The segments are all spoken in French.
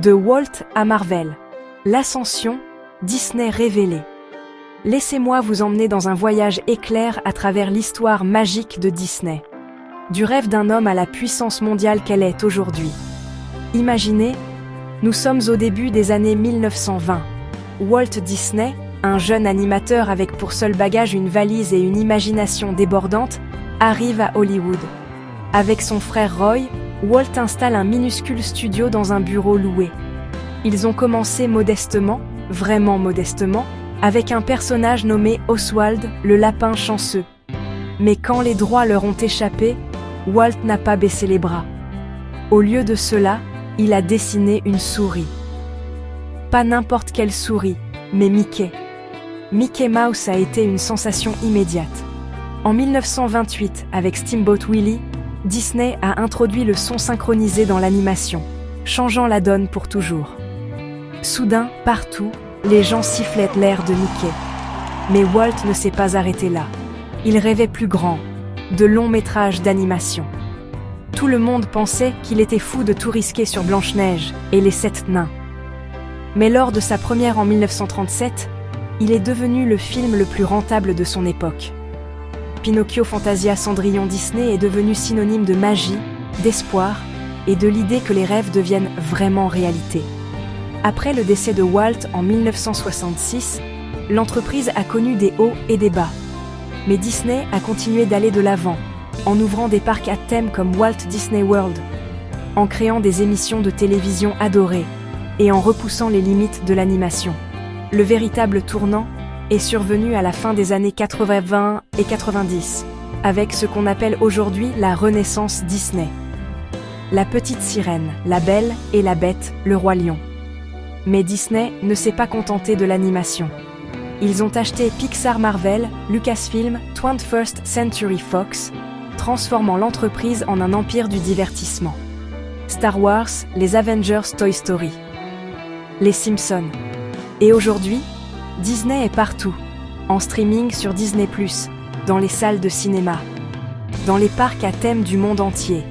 De Walt à Marvel. L'ascension, Disney révélée. Laissez-moi vous emmener dans un voyage éclair à travers l'histoire magique de Disney. Du rêve d'un homme à la puissance mondiale qu'elle est aujourd'hui. Imaginez, nous sommes au début des années 1920. Walt Disney, un jeune animateur avec pour seul bagage une valise et une imagination débordante, arrive à Hollywood. Avec son frère Roy, Walt installe un minuscule studio dans un bureau loué. Ils ont commencé modestement, vraiment modestement, avec un personnage nommé Oswald, le lapin chanceux. Mais quand les droits leur ont échappé, Walt n'a pas baissé les bras. Au lieu de cela, il a dessiné une souris. Pas n'importe quelle souris, mais Mickey. Mickey Mouse a été une sensation immédiate. En 1928, avec Steamboat Willie, Disney a introduit le son synchronisé dans l'animation, changeant la donne pour toujours. Soudain, partout, les gens sifflaient l'air de Mickey. Mais Walt ne s'est pas arrêté là. Il rêvait plus grand, de longs métrages d'animation. Tout le monde pensait qu'il était fou de tout risquer sur Blanche-Neige et les 7 nains. Mais lors de sa première en 1937, il est devenu le film le plus rentable de son époque. Pinocchio Fantasia Cendrillon Disney est devenu synonyme de magie, d'espoir et de l'idée que les rêves deviennent vraiment réalité. Après le décès de Walt en 1966, l'entreprise a connu des hauts et des bas. Mais Disney a continué d'aller de l'avant, en ouvrant des parcs à thème comme Walt Disney World, en créant des émissions de télévision adorées et en repoussant les limites de l'animation. Le véritable tournant est survenu à la fin des années 80 et 90, avec ce qu'on appelle aujourd'hui la Renaissance Disney. La petite sirène, la Belle et la Bête, le Roi Lion. Mais Disney ne s'est pas contenté de l'animation. Ils ont acheté Pixar Marvel, Lucasfilm, 21st Century Fox, transformant l'entreprise en un empire du divertissement. Star Wars, les Avengers, Toy Story, les Simpsons. Et aujourd'hui, Disney est partout, en streaming sur Disney+, dans les salles de cinéma, dans les parcs à thème du monde entier,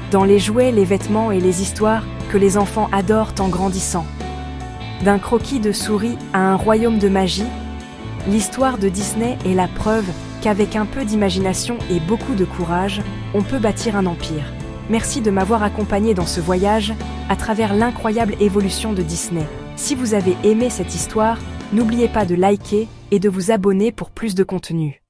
dans les jouets, les vêtements et les histoires que les enfants adorent en grandissant. D'un croquis de souris à un royaume de magie, l'histoire de Disney est la preuve qu'avec un peu d'imagination et beaucoup de courage, on peut bâtir un empire. Merci de m'avoir accompagné dans ce voyage à travers l'incroyable évolution de Disney. Si vous avez aimé cette histoire, n'oubliez pas de liker et de vous abonner pour plus de contenu.